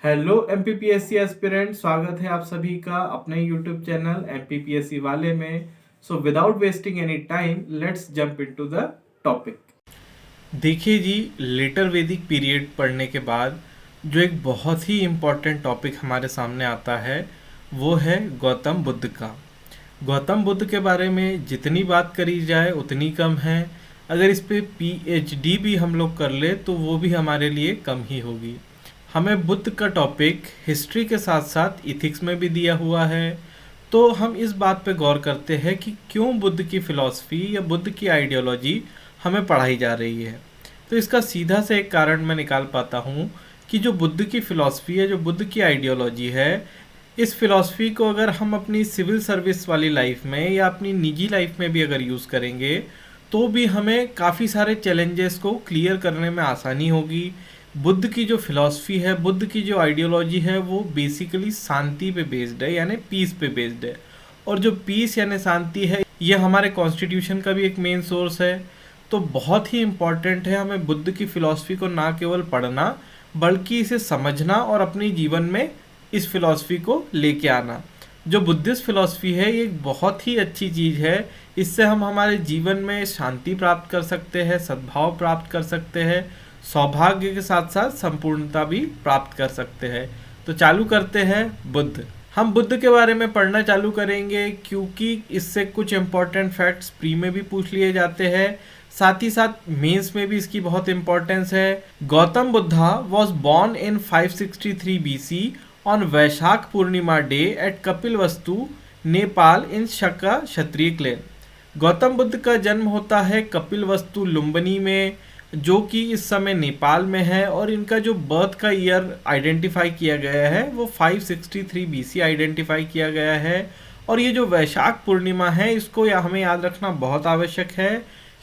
Hello MPPSC aspirant, स्वागत है आप सभी का अपने यूट्यूब चैनल एमपीपीएससी वाले में। So without wasting any time let's jump into the topic. देखिए जी, लेटर वैदिक पीरियड पढ़ने के बाद जो एक बहुत ही इम्पोर्टेंट टॉपिक हमारे सामने आता है वो है गौतम बुद्ध का। गौतम बुद्ध के बारे में जितनी बात करी जाए उतनी कम है। अगर इस पे पीएचडी भी हम लोग कर ले तो वो भी हमारे लिए कम ही होगी। हमें बुद्ध का टॉपिक हिस्ट्री के साथ साथ इथिक्स में भी दिया हुआ है। तो हम इस बात पे गौर करते हैं कि क्यों बुद्ध की फ़िलॉसफ़ी या बुद्ध की आइडियोलॉजी हमें पढ़ाई जा रही है। तो इसका सीधा से एक कारण मैं निकाल पाता हूँ कि जो बुद्ध की फ़िलॉसफ़ी है, जो बुद्ध की आइडियोलॉजी है, इस फ़िलॉसफ़ी को अगर हम अपनी सिविल सर्विस वाली लाइफ में या अपनी निजी लाइफ में भी अगर यूज़ करेंगे तो भी हमें काफ़ी सारे चैलेंजेस को क्लियर करने में आसानी होगी। बुद्ध की जो फ़िलॉसफ़ी है, बुद्ध की जो आइडियोलॉजी है, वो बेसिकली शांति पे बेस्ड है, यानी पीस पे बेस्ड है। और जो पीस यानी शांति है, ये हमारे कॉन्स्टिट्यूशन का भी एक मेन सोर्स है। तो बहुत ही इम्पॉर्टेंट है हमें बुद्ध की फ़िलॉसफ़ी को ना केवल पढ़ना बल्कि इसे समझना और अपने जीवन में इस फ़िलॉसफ़ी को लेके आना। जो बुद्धिस्ट फ़िलॉसफ़ी है ये एक बहुत ही अच्छी चीज़ है। इससे हम हमारे जीवन में शांति प्राप्त कर सकते हैं, सद्भाव प्राप्त कर सकते हैं, सौभाग्य के साथ साथ संपूर्णता भी प्राप्त कर सकते हैं। तो चालू करते हैं बुद्ध। हम बुद्ध के बारे में पढ़ना चालू करेंगे क्योंकि इससे कुछ इम्पोर्टेंट फैक्ट्स प्री में भी पूछ लिए जाते हैं, साथ ही साथ मेंस में भी इसकी बहुत इंपॉर्टेंस है। Gautam Buddha was born in 563 BC on Vaishakh Purnima day at Kapilavastu, Nepal in Shakya Kshatriya clan. Gautam Buddha का जन्म होता है कपिलवस्तु लुम्बिनी में, जो कि इस समय नेपाल में है, और इनका जो बर्थ का ईयर आइडेंटिफाई किया गया है वो 563 BC आइडेंटिफाई किया गया है। और ये जो वैशाख पूर्णिमा है इसको हमें याद रखना बहुत आवश्यक है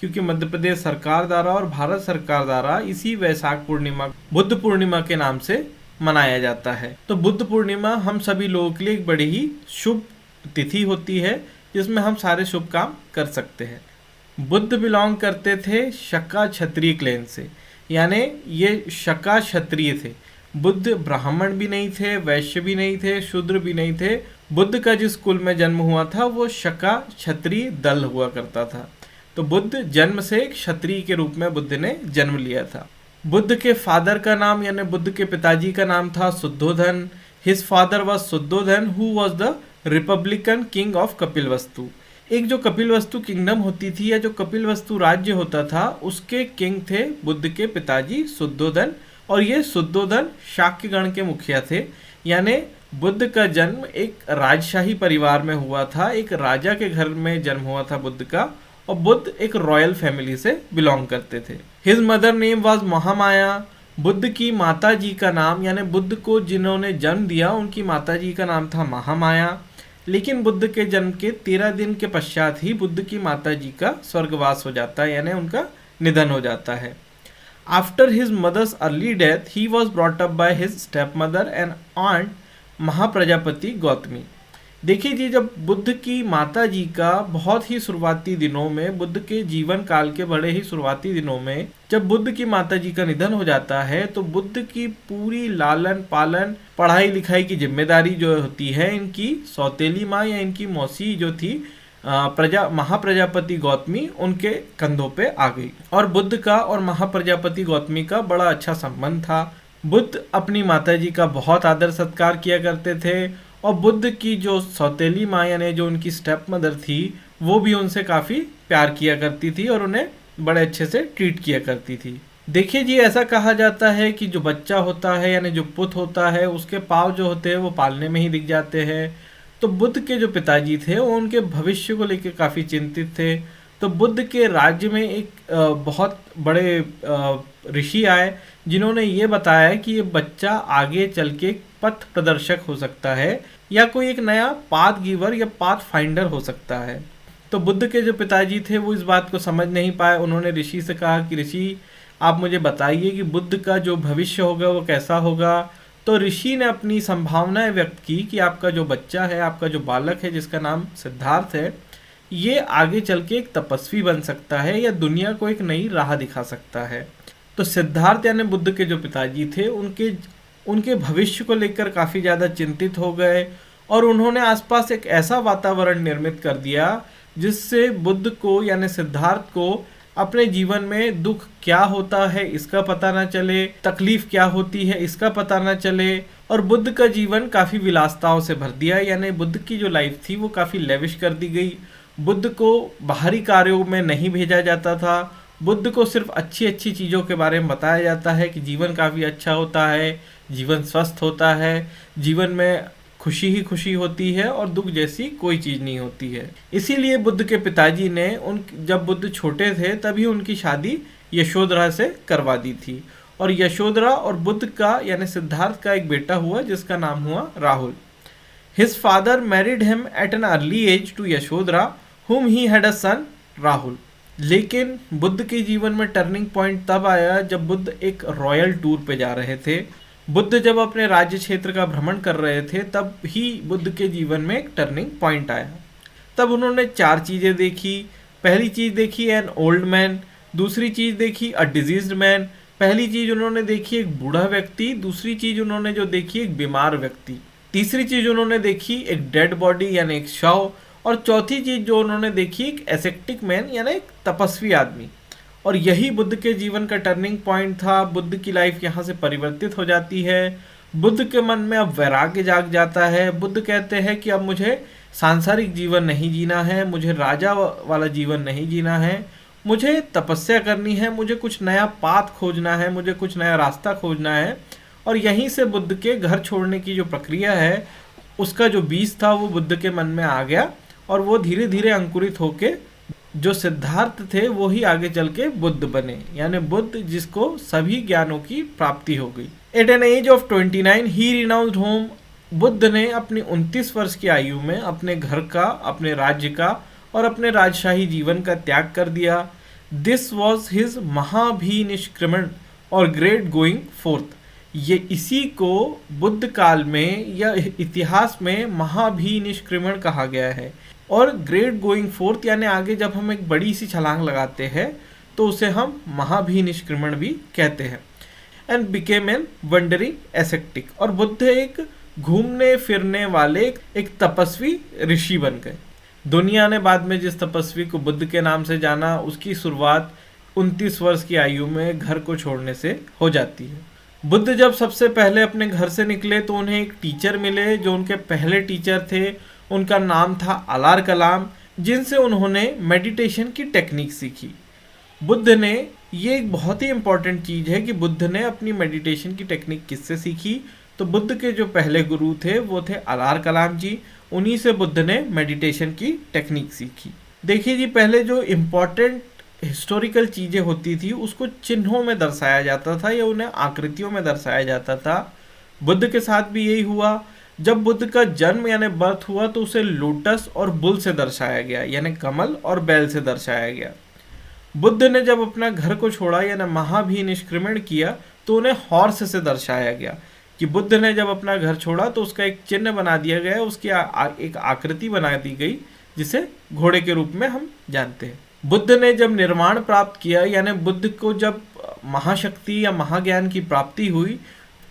क्योंकि मध्य प्रदेश सरकार द्वारा और भारत सरकार द्वारा इसी वैशाख पूर्णिमा बुद्ध पूर्णिमा के नाम से मनाया जाता है। तो बुद्ध पूर्णिमा हम सभी लोगों के लिए एक बड़ी ही शुभ तिथि होती है जिसमें हम सारे शुभ काम कर सकते हैं। बुद्ध बिलोंग करते थे शका क्षत्रिय क्लेन से, यानी ये शका क्षत्रिय थे। बुद्ध ब्राह्मण भी नहीं थे, वैश्य भी नहीं थे, शूद्र भी नहीं थे। बुद्ध का जिस कुल में जन्म हुआ था वो शका क्षत्रिय दल हुआ करता था। तो बुद्ध जन्म से क्षत्रिय के रूप में बुद्ध ने जन्म लिया था। बुद्ध के फादर का नाम यानी बुद्ध के पिताजी का नाम था Shuddhodan. His father was Shuddhodan who was the republican king of Kapilvastu. एक जो कपिलवस्तु किंगडम होती थी या जो कपिलवस्तु राज्य होता था उसके किंग थे बुद्ध के पिताजी शुद्धोधन, और ये शुद्धोधन शाक्य गण के मुखिया थे। यानी बुद्ध का जन्म एक राजशाही परिवार में हुआ था, एक राजा के घर में जन्म हुआ था बुद्ध का, और बुद्ध एक रॉयल फैमिली से बिलोंग करते थे। His mother name was Mahamaya. Buddha की माता जी का नाम यानी बुद्ध को जिन्होंने जन्म दिया उनकी माता जी का नाम था महामाया। लेकिन बुद्ध के जन्म के 13 दिन के पश्चात ही बुद्ध की माता जी का स्वर्गवास हो जाता है, यानी उनका निधन हो जाता है। After his mother's early death he was brought up by his step mother and aunt Mahaprajapati Gautami. देखिए जी, जब बुद्ध की माता जी का बहुत ही शुरुआती दिनों में, बुद्ध के जीवन काल के बड़े ही शुरुआती दिनों में जब बुद्ध की माता जी का निधन हो जाता है तो बुद्ध की पूरी लालन पालन पढ़ाई लिखाई की जिम्मेदारी जो होती है इनकी सौतेली माँ या इनकी मौसी जो थी महाप्रजापति गौतमी, उनके कंधों पे आ गई। और बुद्ध का और महाप्रजापति गौतमी का बड़ा अच्छा संबंध था। बुद्ध अपनी माता जी का बहुत आदर सत्कार किया करते थे और बुद्ध की जो सौतेली माँ यानी जो उनकी स्टेप मदर थी वो भी उनसे काफ़ी प्यार किया करती थी और उन्हें बड़े अच्छे से ट्रीट किया करती थी। देखिए जी, ऐसा कहा जाता है कि जो बच्चा होता है यानी जो पुत्र होता है उसके पाँव जो होते हैं वो पालने में ही दिख जाते हैं। तो बुद्ध के जो पिताजी थे वो उनके भविष्य को लेकर काफ़ी चिंतित थे। तो बुद्ध के राज्य में एक बहुत बड़े ऋषि आए जिन्होंने ये बताया कि ये बच्चा आगे चल के पथ प्रदर्शक हो सकता है या कोई एक नया पाथ गिवर या पाथ फाइंडर हो सकता है। तो बुद्ध के जो पिताजी थे वो इस बात को समझ नहीं पाए। उन्होंने ऋषि से कहा कि ऋषि आप मुझे बताइए कि बुद्ध का जो भविष्य होगा वो कैसा होगा। तो ऋषि ने अपनी संभावनाएं व्यक्त की कि आपका जो बच्चा है, आपका जो बालक है जिसका नाम सिद्धार्थ है, ये आगे चल के एक तपस्वी बन सकता है या दुनिया को एक नई राह दिखा सकता है। तो सिद्धार्थ यानी बुद्ध के जो पिताजी थे उनके उनके भविष्य को लेकर काफ़ी ज़्यादा चिंतित हो गए और उन्होंने आसपास एक ऐसा वातावरण निर्मित कर दिया जिससे बुद्ध को यानी सिद्धार्थ को अपने जीवन में दुख क्या होता है इसका पता ना चले, तकलीफ क्या होती है इसका पता ना चले। और बुद्ध का जीवन काफ़ी विलासिताओं से भर दिया, यानी बुद्ध की जो लाइफ थी वो काफ़ी लेविश कर दी गई। बुद्ध को बाहरी कार्यों में नहीं भेजा जाता था। बुद्ध को सिर्फ अच्छी अच्छी चीज़ों के बारे में बताया जाता है कि जीवन काफ़ी अच्छा होता है, जीवन स्वस्थ होता है, जीवन में खुशी ही खुशी होती है और दुख जैसी कोई चीज़ नहीं होती है। इसीलिए बुद्ध के पिताजी ने जब बुद्ध छोटे थे तभी उनकी शादी यशोधरा से करवा दी थी और यशोधरा और बुद्ध का यानी सिद्धार्थ का एक बेटा हुआ जिसका नाम हुआ Rahul. His father married him at an early age to Yashodhara, whom he had a son Rahul. लेकिन बुद्ध के जीवन में टर्निंग पॉइंट तब आया जब बुद्ध एक रॉयल टूर पे जा रहे थे। बुद्ध जब अपने राज्य क्षेत्र का भ्रमण कर रहे थे तब ही बुद्ध के जीवन में एक टर्निंग पॉइंट आया। तब उन्होंने 4 चीज़ें देखी। पहली चीज़ देखी एन ओल्ड मैन, दूसरी चीज़ देखी अ डिजीज्ड मैन, पहली चीज़ उन्होंने देखी एक बूढ़ा व्यक्ति, दूसरी चीज़ उन्होंने जो देखी एक बीमार व्यक्ति, तीसरी चीज़ उन्होंने देखी एक डेड बॉडी यानी एक शव, और चौथी चीज़ जो उन्होंने देखी एक एसेप्टिक मैन यानी एक तपस्वी आदमी। और यही बुद्ध के जीवन का टर्निंग पॉइंट था। बुद्ध की लाइफ यहाँ से परिवर्तित हो जाती है। बुद्ध के मन में अब वैराग्य जाग जाता है। बुद्ध कहते हैं कि अब मुझे सांसारिक जीवन नहीं जीना है, मुझे राजा वाला जीवन नहीं जीना है, मुझे तपस्या करनी है, मुझे कुछ नया पाथ खोजना है, मुझे कुछ नया रास्ता खोजना है। और यहीं से बुद्ध के घर छोड़ने की जो प्रक्रिया है उसका जो बीज था वो बुद्ध के मन में आ गया और वो धीरे धीरे अंकुरित होके जो सिद्धार्थ थे वो ही आगे चल के बुद्ध बने, यानी बुद्ध जिसको सभी ज्ञानों की प्राप्ति हो गई। At an age of 29 he renounced home. Buddha ने अपनी 29 वर्ष की आयु में अपने घर का, अपने राज्य का और अपने राजशाही जीवन का त्याग कर दिया। दिस वॉज हिज महाभिनिष्क्रमण और ग्रेट गोइंग फोर्थ। ये इसी को बुद्ध काल में या इतिहास में महाभिनिष्क्रमण कहा गया है। और ग्रेट गोइंग फोर्थ यानी आगे जब हम एक बड़ी सी छलांग लगाते हैं तो उसे हम महाभिनिष्क्रमण भी कहते हैं। And became an wondering aseptic. और बुद्ध एक घूमने फिरने वाले एक तपस्वी ऋषि बन गए। दुनिया ने बाद में जिस तपस्वी को बुद्ध के नाम से जाना उसकी शुरुआत 29 वर्ष की आयु में घर को छोड़ने से हो जाती है। बुद्ध जब सबसे पहले अपने घर से निकले तो उन्हें एक टीचर मिले। जो उनके पहले टीचर थे उनका नाम था अलार कलाम, जिनसे उन्होंने मेडिटेशन की टेक्निक सीखी। बुद्ध ने, ये एक बहुत ही इम्पॉर्टेंट चीज़ है कि बुद्ध ने अपनी मेडिटेशन की टेक्निक किससे सीखी, तो बुद्ध के जो पहले गुरु थे वो थे अलार कलाम जी। उन्हीं से बुद्ध ने मेडिटेशन की टेक्निक सीखी। देखिए जी, पहले जो इम्पॉर्टेंट हिस्टोरिकल चीज़ें होती थी उसको चिन्हों में दर्शाया जाता था या उन्हें आकृतियों में दर्शाया जाता था। बुद्ध के साथ भी यही हुआ। जब बुद्ध का जन्म यानी बर्थ हुआ तो उसे लोटस और बुल से दर्शाया गया, यानी कमल और बैल से दर्शाया गया। बुद्ध ने जब अपना घर को छोड़ा यानी महाभिनिष्क्रमण किया तो उन्हें हॉर्स से दर्शाया गया कि बुद्ध ने जब अपना घर छोड़ा तो उसका एक चिन्ह बना दिया गया, उसकी एक आकृति बना दी गई जिसे घोड़े के रूप में हम जानते हैं। बुद्ध ने जब निर्वाण प्राप्त किया यानी बुद्ध को जब महाशक्ति या महाज्ञान की प्राप्ति हुई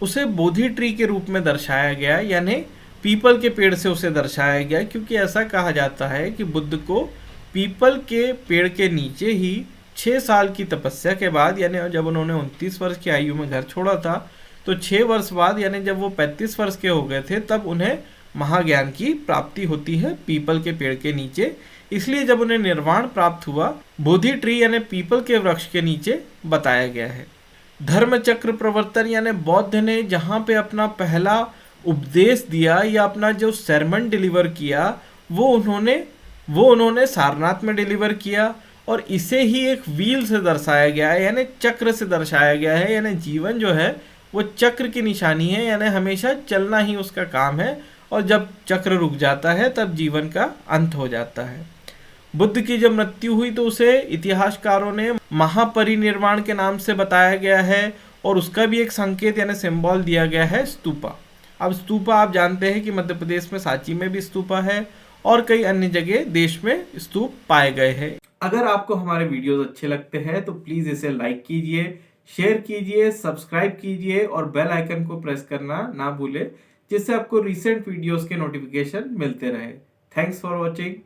उसे बोधि ट्री के रूप में दर्शाया गया, यानी पीपल के पेड़ से उसे दर्शाया गया, क्योंकि ऐसा कहा जाता है कि बुद्ध को पीपल के पेड़ के नीचे ही 6 साल की तपस्या के बाद, यानी जब उन्होंने 29 वर्ष की आयु में घर छोड़ा था तो 6 वर्ष बाद यानी जब वो 35 वर्ष के हो गए थे तब उन्हें महाज्ञान की प्राप्ति होती है पीपल के पेड़ के नीचे। इसलिए जब उन्हें निर्वाण प्राप्त हुआ बोधि ट्री यानी पीपल के वृक्ष के नीचे बताया गया है। धर्म चक्र प्रवर्तन यानी बौद्ध ने जहाँ पे अपना पहला उपदेश दिया या अपना जो सरमन डिलीवर किया वो उन्होंने सारनाथ में डिलीवर किया और इसे ही एक व्हील से दर्शाया गया है, यानी चक्र से दर्शाया गया है। यानी जीवन जो है वो चक्र की निशानी है, यानी हमेशा चलना ही उसका काम है और जब चक्र रुक जाता है तब जीवन का अंत हो जाता है। बुद्ध की जब मृत्यु हुई तो उसे इतिहासकारों ने महापरिनिर्वाण के नाम से बताया गया है और उसका भी एक संकेत यानी सिंबल दिया गया है स्तूपा। अब स्तूपा आप जानते हैं कि मध्य प्रदेश में सांची में भी स्तूपा है और कई अन्य जगह देश में स्तूप पाए गए हैं। अगर आपको हमारे वीडियोस अच्छे लगते हैं तो प्लीज़ इसे लाइक कीजिए, शेयर कीजिए, सब्सक्राइब कीजिए और बेल आइकन को प्रेस करना ना भूलें, जिससे आपको रिसेंट वीडियोस के नोटिफिकेशन मिलते रहे। Thanks for watching.